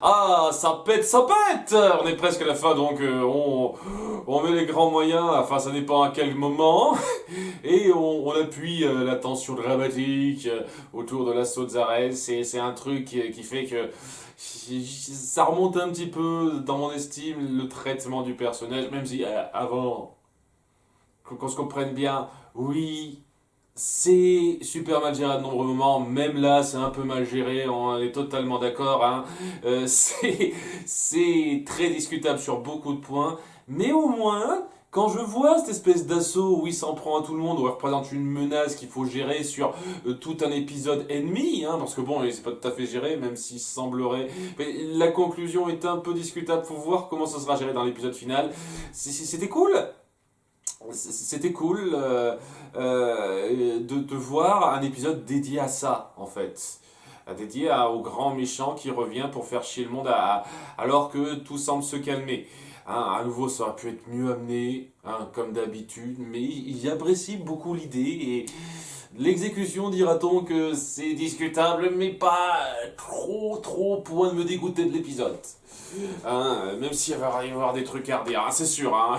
Ah, ça pète, ça pète! On est presque à la fin, donc on met les grands moyens, enfin ça dépend à quel moment, et on appuie la tension dramatique autour de l'assaut de Zarez. C'est un truc qui fait que ça remonte un petit peu dans mon estime le traitement du personnage, même si avant, qu'on se comprenne bien, oui, c'est super mal géré à de nombreux moments, même là c'est un peu mal géré, on est totalement d'accord, hein. C'est très discutable sur beaucoup de points, mais au moins, quand je vois cette espèce d'assaut où il s'en prend à tout le monde, où il représente une menace qu'il faut gérer sur tout un épisode ennemi, hein, parce que bon, c'est pas tout à fait géré, même s'il semblerait... Mais la conclusion est un peu discutable, faut voir comment ça sera géré dans l'épisode final. C'était cool, c'était cool de voir un épisode dédié à ça, en fait. Dédié au grand méchant qui revient pour faire chier le monde alors que tout semble se calmer. Hein, à nouveau, ça aurait pu être mieux amené, hein, comme d'habitude, mais j'apprécie beaucoup l'idée et l'exécution, dira-t-on que c'est discutable, mais pas trop au point de me dégoûter de l'épisode. Hein, même s'il va y avoir des trucs à redire, hein, c'est sûr. Hein.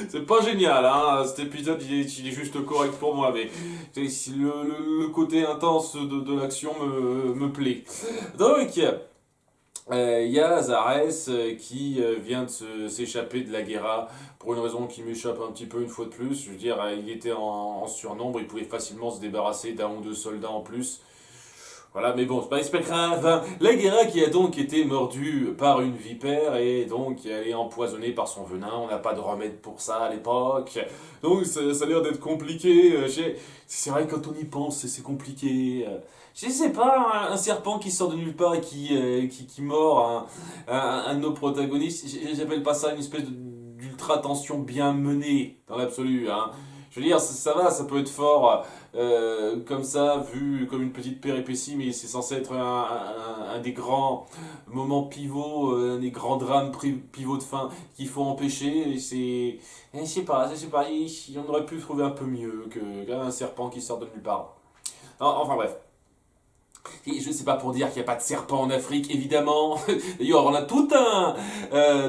C'est pas génial, hein. Cet épisode il est juste correct pour moi, mais le côté intense de l'action me plaît. Donc, il y a Zarès qui vient de s'échapper de la guerra pour une raison qui m'échappe un petit peu une fois de plus. Je veux dire, il était en surnombre, il pouvait facilement se débarrasser d'un ou deux soldats en plus. Voilà, mais bon, c'est pas grave. Hein. La Guerra qui a donc été mordue par une vipère et donc elle est empoisonnée par son venin. On n'a pas de remède pour ça à l'époque. Donc ça a l'air d'être compliqué. C'est vrai que quand on y pense, c'est compliqué. Je sais pas, un serpent qui sort de nulle part et qui mord un de nos protagonistes. J'appelle pas ça une espèce d'ultra tension bien menée dans l'absolu. Hein. Je veux dire, ça va, ça peut être fort comme ça, vu comme une petite péripétie, mais c'est censé être un des grands moments pivots, un des grands drames pivots de fin qu'il faut empêcher. Et c'est, je sais pas, on aurait pu trouver un peu mieux qu'un serpent qui sort de nulle part. Non, enfin bref. Et je sais pas pour dire qu'il n'y a pas de serpents en Afrique, évidemment. D'ailleurs, on a tout un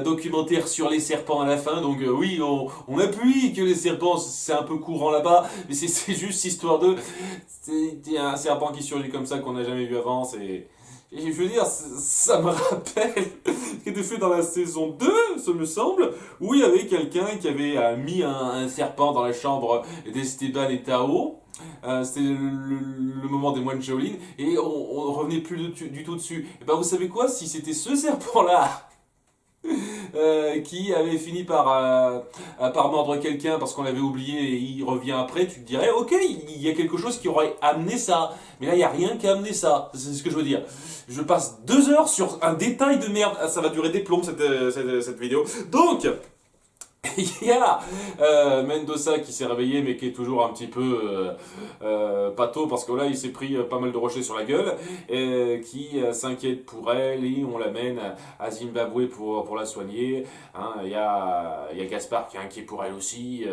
documentaire sur les serpents à la fin, donc oui, on appuie que les serpents, c'est un peu courant là-bas, mais c'est juste histoire de... C'est un serpent qui surgit comme ça qu'on n'a jamais vu avant, c'est... Et je veux dire, ça me rappelle ce qui était fait dans la saison 2, ça me semble, où il y avait quelqu'un qui avait mis un serpent dans la chambre d'Esteban et Tao. C'était le moment des moines Shaolin et on revenait plus du tout dessus. Et ben vous savez quoi, si c'était ce serpent-là qui avait fini par mordre quelqu'un parce qu'on l'avait oublié et il revient après, tu te dirais ok, il y a quelque chose qui aurait amené ça. Mais là, il n'y a rien qui a amené ça. C'est ce que je veux dire. Je passe 2 heures sur un détail de merde. Ah, ça va durer des plombs cette vidéo. Donc, il y a Mendoza qui s'est réveillé mais qui est toujours un petit peu pâteau parce que là il s'est pris pas mal de rochers sur la gueule qui s'inquiète pour elle et on l'amène à Zimbabwe pour la soigner. Hein, il y a Gaspard qui est inquiet pour elle aussi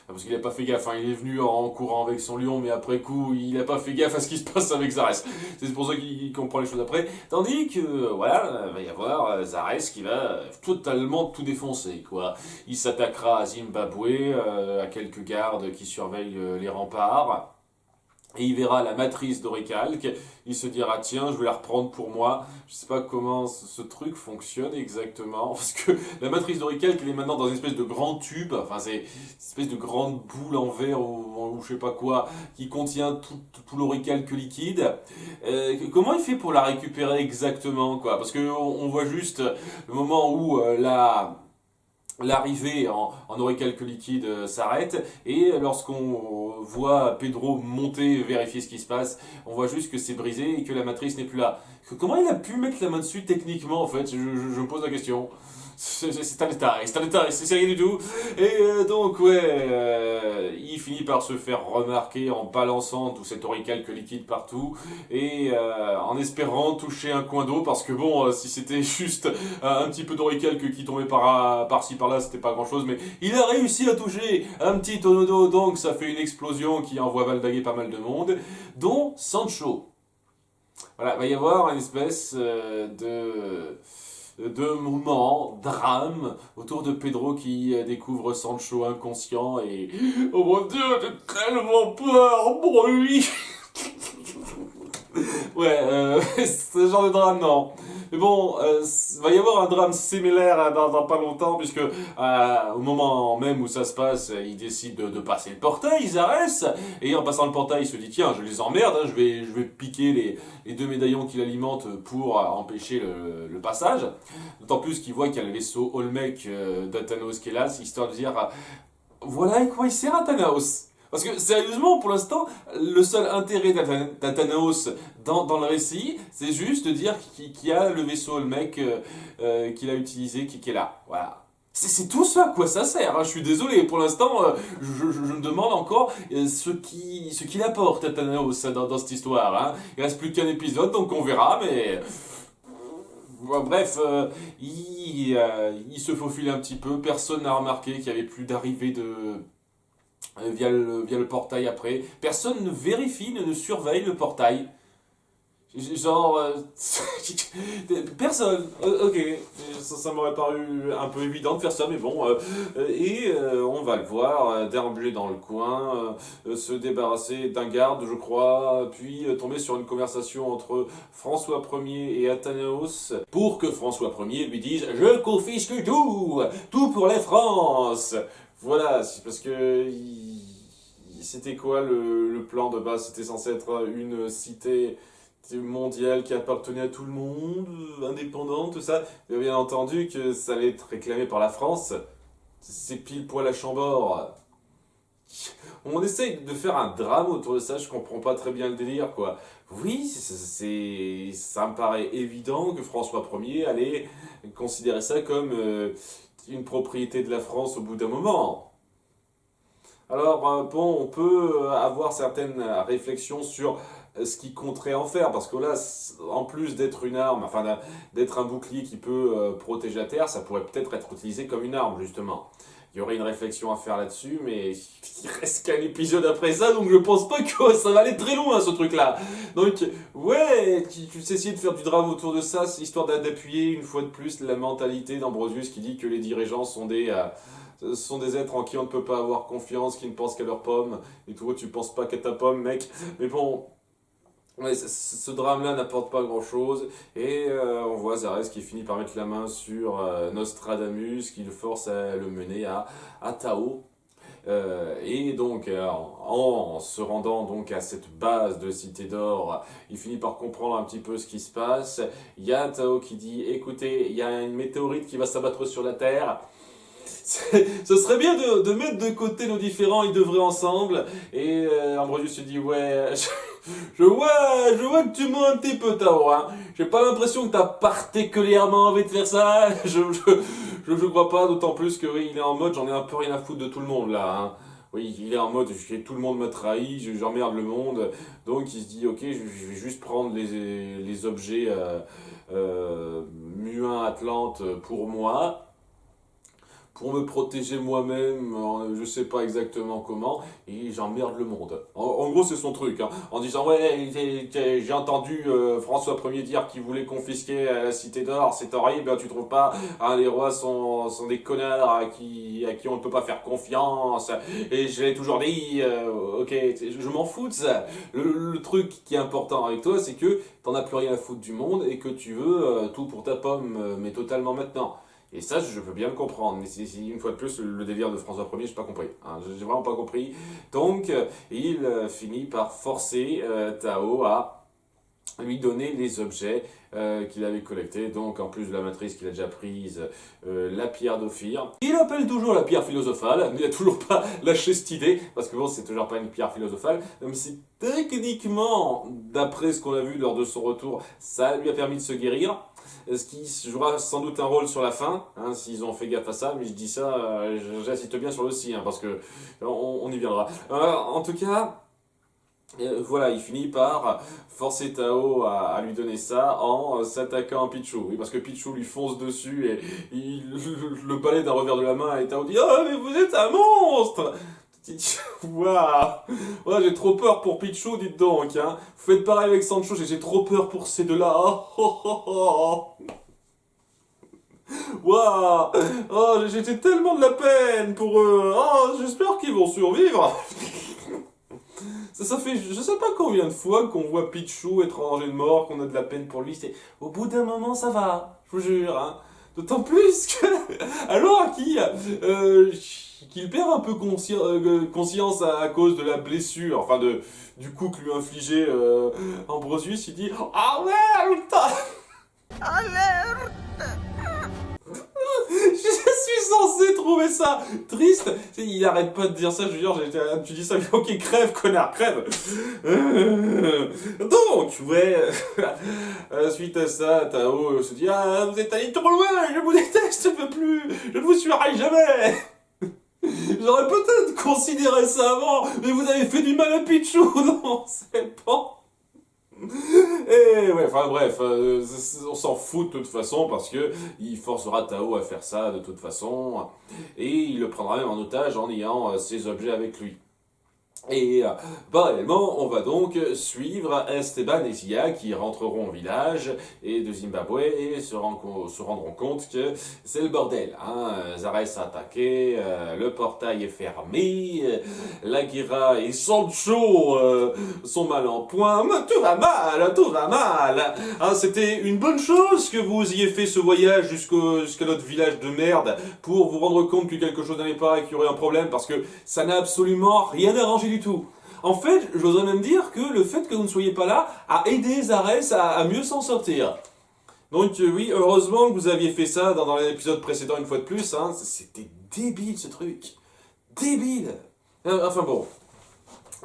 parce qu'il n'a pas fait gaffe. Hein, il est venu en courant avec son lion mais après coup il n'a pas fait gaffe à ce qui se passe avec Zarès. C'est pour ça qu'il comprend les choses après. Tandis que voilà, il va y avoir Zarès qui va totalement tout défoncer quoi. Il s'attaquera à Zimbabwe, à quelques gardes qui surveillent les remparts. Et il verra la matrice d'Oricalque, il se dira tiens je vais la reprendre pour moi. Je sais pas comment ce truc fonctionne exactement, parce que la matrice d'Oricalque elle est maintenant dans une espèce de grand tube, enfin c'est une espèce de grande boule en verre ou je sais pas quoi, qui contient tout l'Oricalque liquide. Comment il fait pour la récupérer exactement quoi? Parce que on voit juste le moment où l'arrivée en auricalque liquide s'arrête et lorsqu'on voit Pedro monter vérifier ce qui se passe, on voit juste que c'est brisé et que la matrice n'est plus là. Comment il a pu mettre la main dessus techniquement en fait? Je me pose la question. C'est un détail, c'est rien du tout. Et donc ouais, il finit par se faire remarquer en balançant tout cet auricalque liquide partout et en espérant toucher un coin d'eau parce que bon, si c'était juste un petit peu d'auricalque qui tombait par-ci par-là, c'était pas grand-chose, mais il a réussi à toucher un petit tonneau d'eau, donc ça fait une explosion qui envoie baldaguer pas mal de monde, dont Sancho. Voilà, il va y avoir une espèce de de moments, drame, autour de Pedro qui découvre Sancho inconscient et... Oh mon Dieu, j'ai tellement peur pour lui. Ouais, ce genre de drame, non. Mais bon, va y avoir un drame similaire dans pas longtemps, puisque au moment même où ça se passe, il décide de passer le portail, Zarès, et en passant le portail, il se dit, tiens, je les emmerde, hein, je vais piquer les deux médaillons qui l'alimentent pour empêcher le passage. D'autant plus qu'il voit qu'il y a le vaisseau Olmec d'Athanos qui est là, c'est histoire de dire, voilà à quoi il sert Athanos. Parce que sérieusement, pour l'instant, le seul intérêt d'Athanos dans le récit, c'est juste de dire qu'il y a le vaisseau Olmec qu'il a utilisé, qui est là. Voilà. C'est tout ça à quoi ça sert. Hein. Je suis désolé, pour l'instant, je me demande encore ce qu'il apporte Athanos dans cette histoire. Hein. Il reste plus qu'un épisode, donc on verra, mais... Bref, il se faufile un petit peu, personne n'a remarqué qu'il n'y avait plus d'arrivée via le portail après. Personne ne vérifie, ne surveille le portail. Genre, personne. Ok, ça m'aurait paru un peu évident de faire ça, mais bon. On va le voir déambuler dans le coin, se débarrasser d'un garde, je crois, puis tomber sur une conversation entre François Ier et Athanos pour que François Ier lui dise je confisque tout pour la France. Voilà, c'est parce que c'était quoi le plan de base? C'était censé être une cité mondiale qui appartenait à tout le monde, indépendante, tout ça. Mais bien entendu que ça allait être réclamé par la France. C'est pile poil à Chambord. On essaye de faire un drame autour de ça, je comprends pas très bien le délire, quoi. Oui, ça me paraît évident que François Ier allait considérer ça comme une propriété de la France au bout d'un moment. Alors, bon, on peut avoir certaines réflexions sur ce qui compterait en faire, parce que là, en plus d'être une arme, enfin d'être un bouclier qui peut protéger la Terre, ça pourrait peut-être être utilisé comme une arme, justement. Il y aurait une réflexion à faire là-dessus, mais il reste qu'un épisode après ça, donc je pense pas que ça va aller très loin, ce truc-là. Donc, ouais, tu sais essayer de faire du drame autour de ça, histoire d'appuyer une fois de plus la mentalité d'Ambrosius qui dit que les dirigeants sont des êtres en qui on ne peut pas avoir confiance, qui ne pensent qu'à leur pomme, et toi tu penses pas qu'à ta pomme, mec. Mais bon, ouais, ce drame-là n'apporte pas grand-chose, et on voit Zarès qui finit par mettre la main sur Nostradamus, qui le force à le mener à Tao. Et donc, en se rendant donc à cette base de Cité d'Or, il finit par comprendre un petit peu ce qui se passe. Il y a Tao qui dit, écoutez, il y a une météorite qui va s'abattre sur la Terre. Ce serait bien de mettre de côté nos différends, ils devraient ensemble. Et Ambrosius se dit, ouais, je vois que tu mens un petit peu, Tao. Hein. J'ai pas l'impression que t'as particulièrement envie de faire ça. Je crois pas, d'autant plus que oui, il est en mode, j'en ai un peu rien à foutre de tout le monde là. Hein. Oui, il est en mode, tout le monde m'a trahi, j'emmerde le monde. Donc il se dit, ok, je vais juste prendre les objets Muin Atlante pour moi. Pour me protéger moi-même, je sais pas exactement comment, et j'emmerde le monde. En gros, c'est son truc, hein, en disant, ouais, j'ai entendu François Ier dire qu'il voulait confisquer la Cité d'Or, c'est horrible, hein, tu trouves pas, hein, les rois sont des connards à qui on ne peut pas faire confiance, et je l'ai toujours dit, ok, je m'en fous de ça. Le truc qui est important avec toi, c'est que t'en as plus rien à foutre du monde, et que tu veux tout pour ta pomme, mais totalement maintenant. Et ça, je peux bien le comprendre, mais c'est une fois de plus le délire de François Ier, j'ai pas compris. Hein, j'ai vraiment pas compris. Donc, il finit par forcer Tao à lui donner les objets qu'il avait collectés. Donc, en plus de la matrice qu'il a déjà prise, la pierre d'Ophir. Il appelle toujours la pierre philosophale, mais il a toujours pas lâché cette idée, parce que bon, c'est toujours pas une pierre philosophale, même si techniquement, d'après ce qu'on a vu lors de son retour, ça lui a permis de se guérir. Ce qui jouera sans doute un rôle sur la fin, hein, s'ils ont fait gaffe à ça, mais je dis ça, j'insiste bien sur le si, hein, parce que on y viendra. En tout cas, voilà, il finit par forcer Tao à lui donner ça en s'attaquant à Pichu. Oui, parce que Pichu lui fonce dessus et il le balaye d'un revers de la main et Tao dit « Oh, mais vous êtes un monstre !» Waouh! Ouais, j'ai trop peur pour Pichu, dites donc, hein. Vous faites pareil avec Sancho, j'ai trop peur pour ces deux-là. Oh, oh, oh, oh. Waouh! Oh, j'étais tellement de la peine pour eux. Oh, j'espère qu'ils vont survivre. Ça fait, je sais pas combien de fois qu'on voit Pichou être en danger de mort, qu'on a de la peine pour lui. Au bout d'un moment, ça va, je vous jure. Hein. D'autant plus que, alors qu'il perd un peu conscience à cause de la blessure, enfin du coup que lui a infligé Ambrosius, il dit ah merde! Je suis censé trouver ça triste. Il arrête pas de dire ça, je veux dire, tu dis ça, ok, crève, connard, crève. Donc, ouais, suite à ça, Tao se dit, ah, vous êtes allé trop loin, je vous déteste, je ne veux plus, je ne vous suivrai jamais. J'aurais peut-être considéré ça avant, mais vous avez fait du mal à Pichou, non, c'est bon. Et ouais, enfin bref, on s'en fout de toute façon parce que il forcera Tao à faire ça de toute façon et il le prendra même en otage en ayant ses objets avec lui. Et parallèlement, on va donc suivre Esteban et Zia qui rentreront au village et de Zimbabwe et se rendront compte que c'est le bordel. Hein. Zarès a attaqué, le portail est fermé, Lagira et Sancho sont mal en point. Mais tout va mal, tout va mal. Hein, c'était une bonne chose que vous ayez fait ce voyage jusqu'à notre village de merde pour vous rendre compte que quelque chose n'allait pas et qu'il y aurait un problème parce que ça n'a absolument rien arrangé du tout. En fait, j'oserais même dire que le fait que vous ne soyez pas là a aidé Zarès à mieux s'en sortir. Donc oui, heureusement que vous aviez fait ça dans l'épisode précédent une fois de plus. Hein. C'était débile ce truc. Débile. Enfin bon,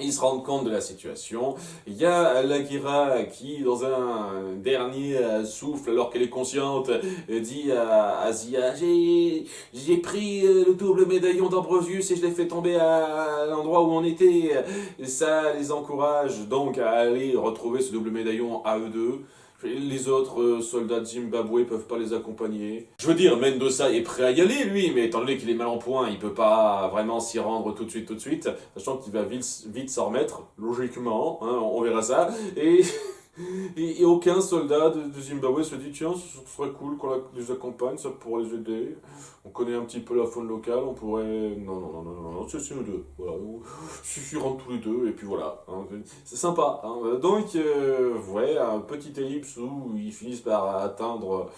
ils se rendent compte de la situation. Il y a Lagira qui, dans un dernier souffle, alors qu'elle est consciente, dit à Zia, j'ai pris le double médaillon d'Ambrosius et je l'ai fait tomber à l'endroit où on était. Ça les encourage donc à aller retrouver ce double médaillon à eux deux. Les autres soldats de Zimbabwe peuvent pas les accompagner. Je veux dire, Mendoza est prêt à y aller, lui, mais étant donné qu'il est mal en point, il peut pas vraiment s'y rendre tout de suite, sachant qu'il va vite s'en remettre, logiquement, hein, on verra ça. Et aucun soldat de Zimbabwe se dit, tiens, ce serait cool qu'on les accompagne, ça pourrait les aider. On connaît un petit peu la faune locale, on pourrait... Non, c'est nous deux. Voilà. Je rentre tous les deux, et puis voilà. Hein. C'est sympa. Hein. Donc, ouais, un petit ellipse où ils finissent par atteindre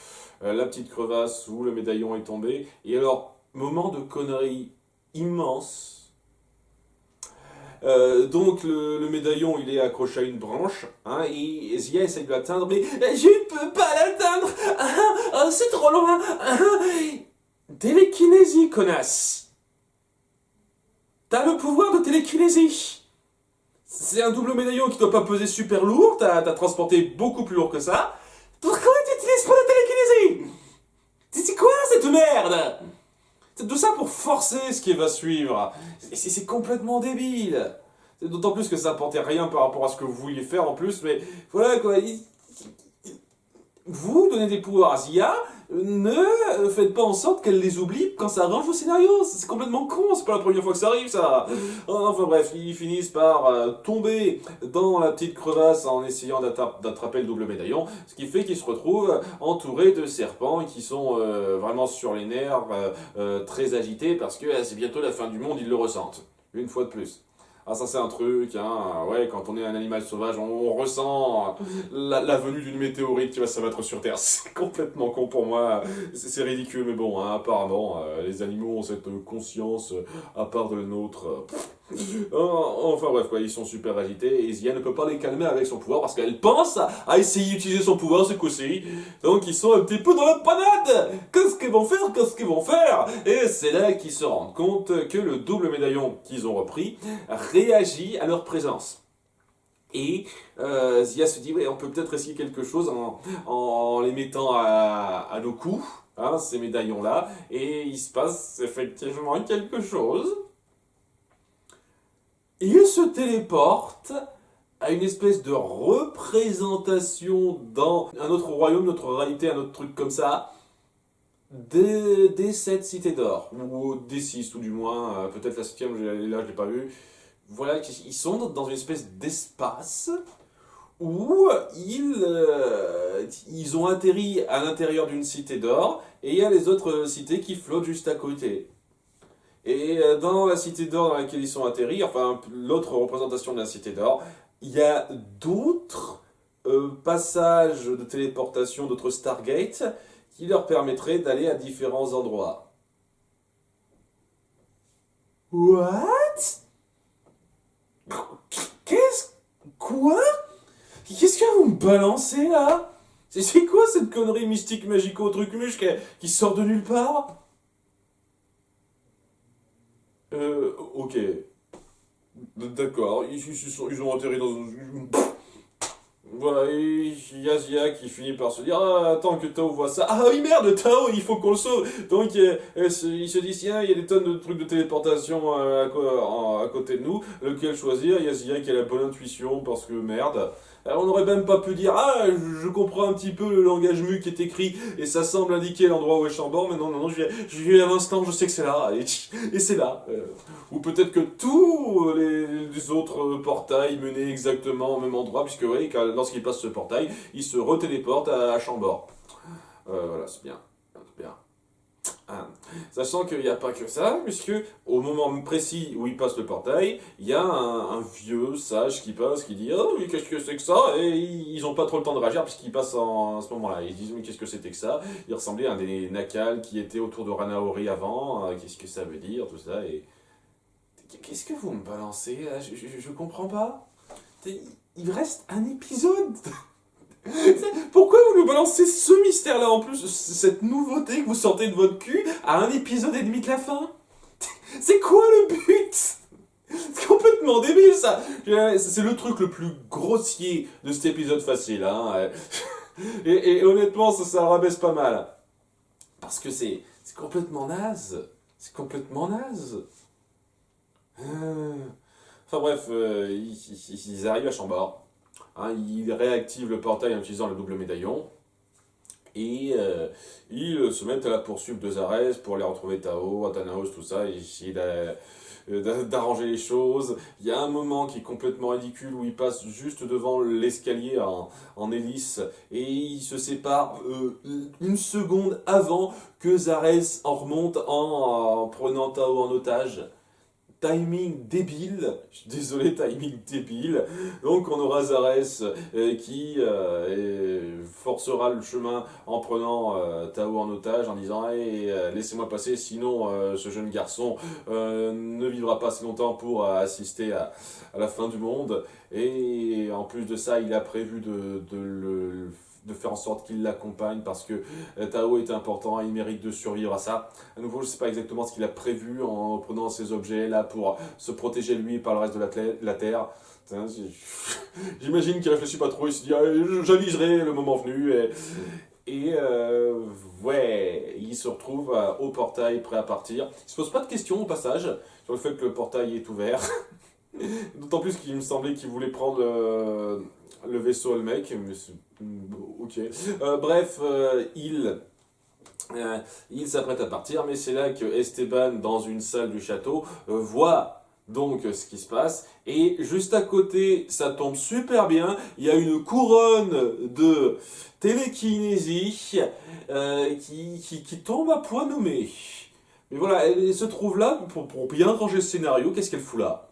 la petite crevasse où le médaillon est tombé. Et alors, moment de connerie immense. Donc le médaillon il est accroché à une branche hein, et Zia essaye de l'atteindre mais je ne peux pas l'atteindre c'est trop loin télékinésie connasse, t'as le pouvoir de télékinésie, c'est un double médaillon qui doit pas peser super lourd, t'as transporté beaucoup plus lourd que ça, pourquoi tu n'utilises pas la télékinésie, c'est quoi cette merde? C'est tout ça pour forcer ce qui va suivre. C'est complètement débile. D'autant plus que ça n'apportait rien par rapport à ce que vous vouliez faire en plus, mais voilà quoi. Vous donnez des pouvoirs à Zia, ne faites pas en sorte qu'elle les oublie quand ça arrange vos scénarios. C'est complètement con, c'est pas la première fois que ça arrive ça. Enfin bref, ils finissent par tomber dans la petite crevasse en essayant d'attraper le double médaillon, ce qui fait qu'ils se retrouvent entourés de serpents qui sont vraiment sur les nerfs, très agités parce que c'est bientôt la fin du monde, ils le ressentent. Une fois de plus. Ah ça c'est un truc, hein, ouais, quand on est un animal sauvage, on ressent la venue d'une météorite qui va s'abattre sur Terre. C'est complètement con pour moi, c'est ridicule, mais bon, hein, apparemment, les animaux ont cette conscience à part de la nôtre. Enfin bref, quoi, ils sont super agités et Zia ne peut pas les calmer avec son pouvoir parce qu'elle pense à essayer d'utiliser son pouvoir ce coup-ci. Donc ils sont un petit peu dans la panade. Qu'est-ce qu'ils vont faire? Qu'est-ce qu'ils vont faire? Et c'est là qu'ils se rendent compte que le double médaillon qu'ils ont repris réagit à leur présence. Et Zia se dit, ouais, on peut peut-être essayer quelque chose en les mettant à nos coups, hein, ces médaillons-là. Et il se passe effectivement quelque chose. Il se téléporte à une espèce de représentation dans un autre royaume, notre réalité, un autre truc comme ça, des 7 cités d'or, ou des 6 tout du moins, peut-être la 7ème, là je l'ai pas vu. Voilà, ils sont dans une espèce d'espace où ils ont atterri à l'intérieur d'une cité d'or, et il y a les autres cités qui flottent juste à côté. Et dans la cité d'or dans laquelle ils sont atterris, enfin l'autre représentation de la cité d'or, il y a d'autres passages de téléportation, d'autres Stargates, qui leur permettraient d'aller à différents endroits. What? Qu'est-ce... Quoi? Qu'est-ce que vous me balancez là? C'est quoi cette connerie mystique magico truc muche qui sort de nulle part? Ok. D'accord, ils ont atterri dans une... Voilà, et il y a Zia qui finit par se dire ah, attends que Tao voit ça. Ah oui, merde, Tao, il faut qu'on le sauve. Donc il se dit tiens, il y a des tonnes de trucs de téléportation à côté de nous. Lequel choisir? Il y a Zia qui a la bonne intuition parce que merde. On n'aurait même pas pu dire ah, je comprends un petit peu le langage mu qui est écrit et ça semble indiquer l'endroit où est Chambord, mais non, non, non, je vais à l'instant, je sais que c'est là, et c'est là. Ou peut-être que tous les autres portails menaient exactement au même endroit, puisque oui, lorsqu'il passe ce portail, il se retéléporte à Chambord. Voilà, c'est bien. C'est bien. Ah. Sachant qu'il n'y a pas que ça, puisque au moment précis où il passe le portail, il y a un vieux sage qui passe, qui dit oh, mais qu'est-ce que c'est que ça? Et ils n'ont pas trop le temps de réagir, puisqu'il passe à ce moment-là. Ils disent mais qu'est-ce que c'était que ça? Il ressemblait à un des Nakal qui était autour de Ranaori avant, qu'est-ce que ça veut dire, tout ça. Et qu'est-ce que vous me balancez là? Je comprends pas. Il reste un épisode. Pourquoi vous nous balancez ce mystère-là en plus, cette nouveauté que vous sortez de votre cul à un épisode et demi de la fin? C'est quoi le but? C'est complètement débile ça. C'est le truc le plus grossier de cet épisode facile. Hein. Et honnêtement, ça rabaisse pas mal. Parce que c'est complètement naze. C'est complètement naze. Enfin bref, ils arrivent à Chambord. Hein, ils réactivent le portail en utilisant le double médaillon. Et ils se mettent à la poursuite de Zarès pour aller retrouver Tao, Athanaos, tout ça, et essayer d'arranger les choses. Il y a un moment qui est complètement ridicule où ils passent juste devant l'escalier en hélice et ils se séparent une seconde avant que Zarès en remonte en prenant Tao en otage. Timing débile, je suis désolé, timing débile. Donc on aura Zarès qui forcera le chemin en prenant Tao en otage, en disant hey, laissez-moi passer, sinon ce jeune garçon ne vivra pas si longtemps pour assister à la fin du monde. Et en plus de ça, il a prévu de faire en sorte qu'il l'accompagne parce que Tao est important et il mérite de survivre à ça. À nouveau, je ne sais pas exactement ce qu'il a prévu en prenant ces objets là pour se protéger lui par le reste de la Terre. J'imagine qu'il réfléchit pas trop, il se dit j'aviserai le moment venu ouais, il se retrouve au portail prêt à partir. Il se pose pas de questions au passage sur le fait que le portail est ouvert. D'autant plus qu'il me semblait qu'il voulait prendre le vaisseau Olmec, mais ok. Bref, il s'apprête à partir, mais c'est là que Esteban, dans une salle du château, voit donc ce qui se passe. Et juste à côté, ça tombe super bien, il y a une couronne de télékinésie qui tombe à point nommé. Mais voilà, elle se trouve là pour bien ranger le scénario. Qu'est-ce qu'elle fout là?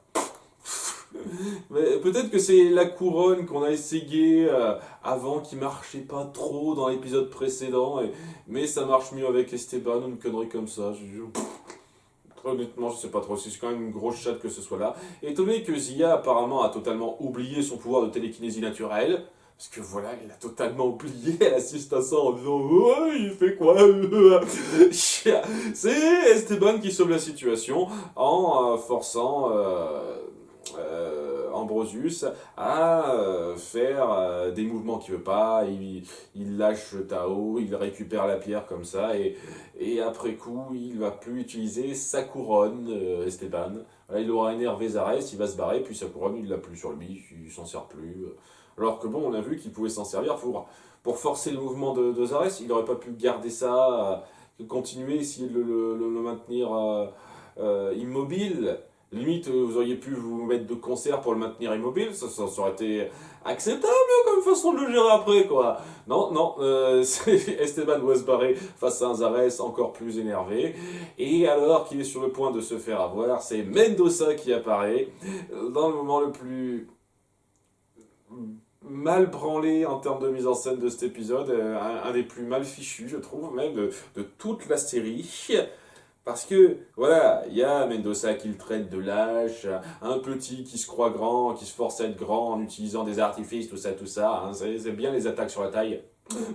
Mais peut-être que c'est la couronne qu'on a essayé avant qui marchait pas trop dans l'épisode précédent, mais ça marche mieux avec Esteban ou une connerie comme ça. Honnêtement, je sais pas trop, c'est quand même une grosse chatte que ce soit là. Et étant donné que Zia apparemment a totalement oublié son pouvoir de télékinésie naturelle, parce que voilà, elle a totalement oublié, elle assiste à ça en disant ouais, il fait quoi? C'est Esteban qui sauve la situation en forçant Ambrosius à faire des mouvements qu'il veut pas, il lâche Tao, il récupère la pierre comme ça, et après coup, il va plus utiliser sa couronne, Esteban. Voilà, il aura énervé Zarès, il va se barrer, puis sa couronne, il l'a plus sur lui, il s'en sert plus. Alors que bon, on a vu qu'il pouvait s'en servir pour forcer le mouvement de Zarès, il n'aurait pas pu garder ça, continuer, essayer de le maintenir immobile. Limite, vous auriez pu vous mettre de concert pour le maintenir immobile, ça aurait été acceptable comme façon de le gérer après, quoi. Non, non, Esteban doit se barrer face à un Zarès encore plus énervé. Et alors qu'il est sur le point de se faire avoir, c'est Mendoza qui apparaît dans le moment le plus mal branlé en termes de mise en scène de cet épisode, un des plus mal fichus, je trouve, même de toute la série. Parce que, voilà, il y a Mendoza qui le traite de lâche, un petit qui se croit grand, qui se force à être grand en utilisant des artifices, tout ça, hein, c'est bien les attaques sur la taille,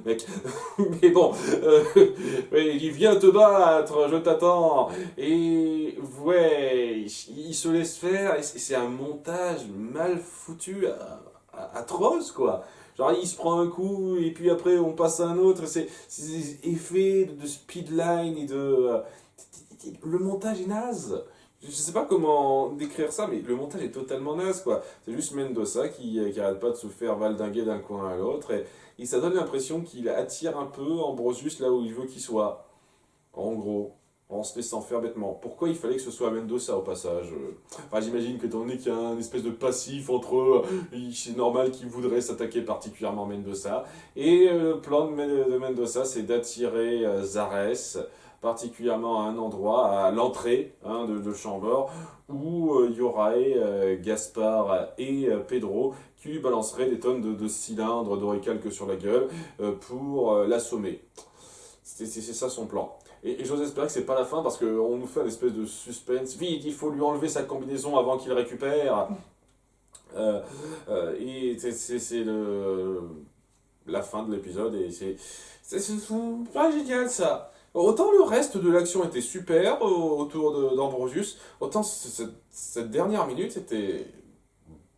mec. Mais bon, ouais, il vient te battre, je t'attends. Et ouais, il se laisse faire, et c'est un montage mal foutu, atroce, quoi. Genre, il se prend un coup, et puis après, on passe à un autre. C'est des effets de speedline et de. Le montage est naze. Je sais pas comment décrire ça, mais le montage est totalement naze, quoi. C'est juste Mendoza qui arrête pas de se faire valdinguer d'un coin à l'autre, et ça donne l'impression qu'il attire un peu Ambrosius là où il veut qu'il soit. En gros, en se laissant faire bêtement. Pourquoi il fallait que ce soit Mendoza au passage? Enfin, j'imagine que étant donné qu'il y a un espèce de passif entre eux, c'est normal qu'il voudrait s'attaquer particulièrement Mendoza. Et le plan de Mendoza, c'est d'attirer Zarès, particulièrement à un endroit, à l'entrée de Chambord, où il y aurait Gaspard et Pedro qui lui balanceraient des tonnes de cylindres d'oricalque sur la gueule pour l'assommer. C'est ça son plan. Et j'ose espérer que c'est pas la fin parce qu'on nous fait une espèce de suspense. Vite, il faut lui enlever sa combinaison avant qu'il récupère. Et c'est la fin de l'épisode et c'est pas génial ça. Autant le reste de l'action était super autour d'Ambrosius, autant cette dernière minute c'était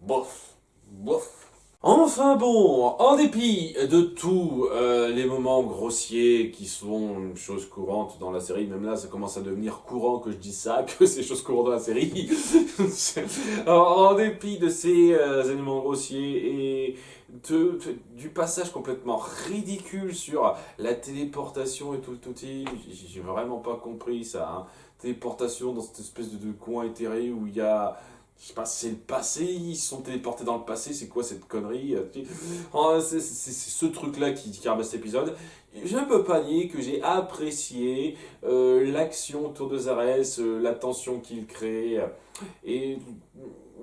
bof, bof. Enfin bon, en dépit de tous les moments grossiers qui sont une chose courante dans la série, même là ça commence à devenir courant que je dis ça, que c'est chose courante dans la série. En dépit de ces éléments grossiers et du passage complètement ridicule sur la téléportation et tout, j'ai vraiment pas compris ça. Hein. Téléportation dans cette espèce de coin éthéré où il y a je sais pas si c'est le passé, ils sont téléportés dans le passé, c'est quoi cette connerie? C'est ce truc-là qui ramasse cet épisode. Je ne peux pas nier que j'ai apprécié l'action autour de Zarès, la tension qu'il crée, et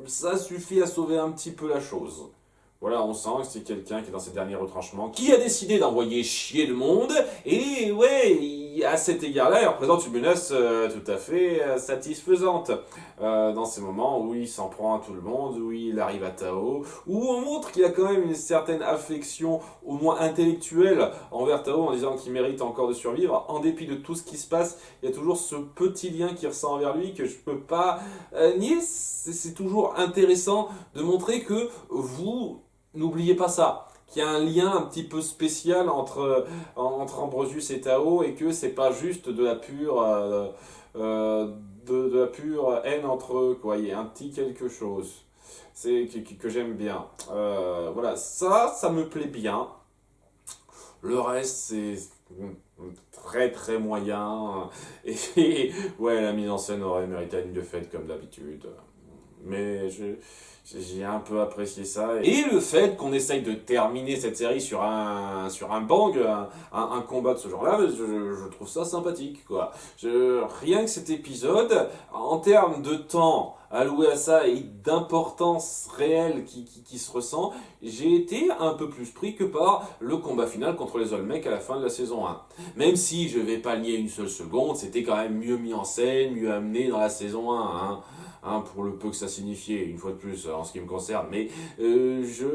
ça suffit à sauver un petit peu la chose. Voilà, on sent que c'est quelqu'un qui est dans ses derniers retranchements, qui a décidé d'envoyer chier le monde, et ouais, à cet égard-là, il représente une menace tout à fait satisfaisante. Dans ces moments où il s'en prend à tout le monde, où il arrive à Tao, où on montre qu'il a quand même une certaine affection, au moins intellectuelle, envers Tao, en disant qu'il mérite encore de survivre. En dépit de tout ce qui se passe, il y a toujours ce petit lien qui ressent envers lui que je peux pas nier. C'est toujours intéressant de montrer que vous n'oubliez pas ça, qu'il y a un lien un petit peu spécial entre Ambrosius et Tao et que c'est pas juste de la pure de la pure haine entre eux, quoi. Il y a un petit quelque chose que j'aime bien. Voilà, ça me plaît bien. Le reste, c'est très très moyen. Et ouais, la mise en scène aurait mérité une de fête comme d'habitude. Mais j'ai un peu apprécié ça. Et le fait qu'on essaye de terminer cette série sur un bang, un combat de ce genre-là, je trouve ça sympathique, quoi. Rien que cet épisode, en termes de temps alloué à ça et d'importance réelle qui se ressent, j'ai été un peu plus pris que par le combat final contre les Olmecs à la fin de la saison 1. Même si je vais pas nier une seule seconde, c'était quand même mieux mis en scène, mieux amené dans la saison 1, hein. Hein, pour le peu que ça signifiait, une fois de plus, en ce qui me concerne, mais je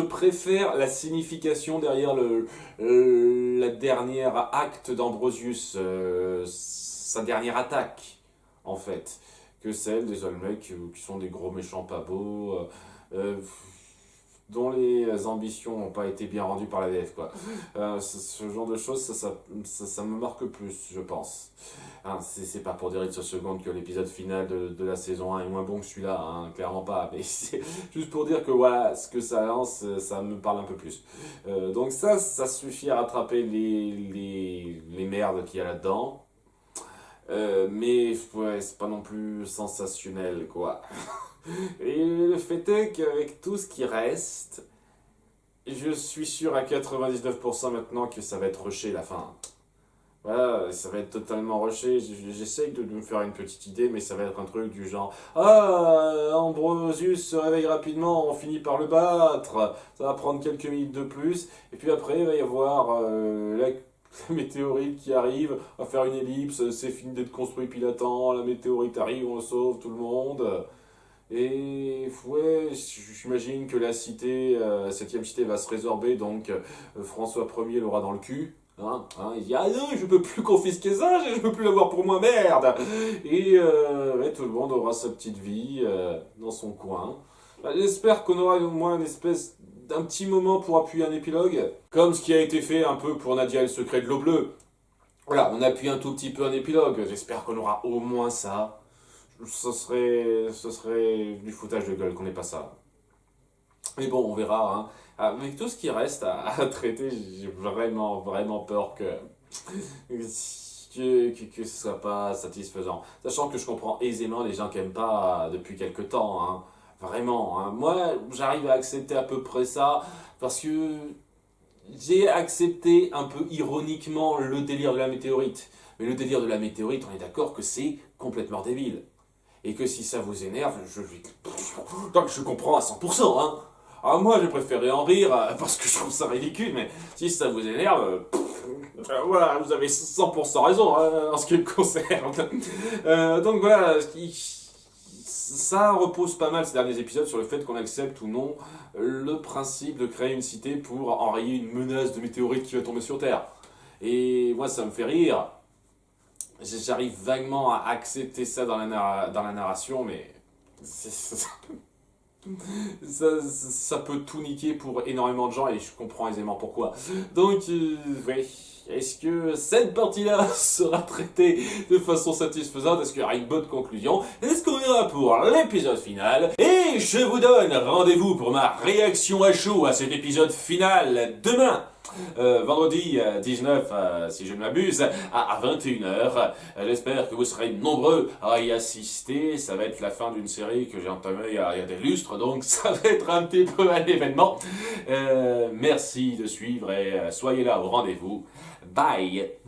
préfère la signification derrière la dernière acte d'Ambrosius, sa dernière attaque, en fait, que celle des Olmecs qui sont des gros méchants pas beaux, dont les ambitions n'ont pas été bien rendues par la VF, quoi. Ce genre de choses, ça me marque plus, je pense. Hein, c'est pas pour dire une seule seconde que l'épisode final de la saison 1 est moins bon que celui-là, hein, clairement pas, mais c'est juste pour dire que voilà, ce que ça lance, ça me parle un peu plus. Donc ça suffit à rattraper les merdes qu'il y a là-dedans. Mais ouais, c'est pas non plus sensationnel, quoi. Et le fait est qu'avec tout ce qui reste, je suis sûr à 99% maintenant que ça va être rushé la fin. Voilà, ça va être totalement rushé. J'essaye de me faire une petite idée, mais ça va être un truc du genre: Ah, Ambrosius se réveille rapidement, on finit par le battre. Ça va prendre quelques minutes de plus. Et puis après, il va y avoir la météorite qui arrive, on va faire une ellipse, c'est fini d'être construit pile à temps, la météorite arrive, on sauve tout le monde. Et ouais, j'imagine que la cité, septième cité va se résorber, donc François Ier l'aura dans le cul. Il dit: Ah non, je peux plus confisquer ça, je peux plus l'avoir pour moi, merde! Et ouais, tout le monde aura sa petite vie dans son coin. Bah, j'espère qu'on aura au moins une espèce d'un petit moment pour appuyer un épilogue, comme ce qui a été fait un peu pour Nadia et le secret de l'eau bleue. Voilà, on appuie un tout petit peu un épilogue, j'espère qu'on aura au moins ça. Ce serait du foutage de gueule qu'on n'ait pas ça. Mais bon, on verra, hein. Avec tout ce qui reste à traiter, j'ai vraiment, vraiment peur que ce soit pas satisfaisant. Sachant que je comprends aisément les gens qui n'aiment pas depuis quelque temps, hein. Vraiment, hein. Moi, j'arrive à accepter à peu près ça parce que j'ai accepté un peu ironiquement le délire de la météorite. Mais le délire de la météorite, on est d'accord que c'est complètement débile. Et que si ça vous énerve, donc je comprends à 100%, hein. Alors moi, j'ai préféré en rire parce que je trouve ça ridicule, mais si ça vous énerve, voilà, vous avez 100% raison, hein, en ce qui me concerne. Donc voilà, ça repose pas mal ces derniers épisodes sur le fait qu'on accepte ou non le principe de créer une cité pour enrayer une menace de météorite qui va tomber sur Terre. Et moi, ça me fait rire. J'arrive vaguement à accepter ça dans la narration, mais ça peut tout niquer pour énormément de gens et je comprends aisément pourquoi. Donc, ouais. Est-ce que cette partie-là sera traitée de façon satisfaisante? Est-ce qu'il y aura une bonne conclusion? Est-ce qu'on ira pour l'épisode final? Et je vous donne rendez-vous pour ma réaction à chaud à cet épisode final demain, vendredi 19, si je ne m'abuse, à 21h. J'espère que vous serez nombreux à y assister. Ça va être la fin d'une série que j'ai entamée il y a des lustres, donc ça va être un petit peu un événement. Merci de suivre et soyez là au rendez-vous. Bye!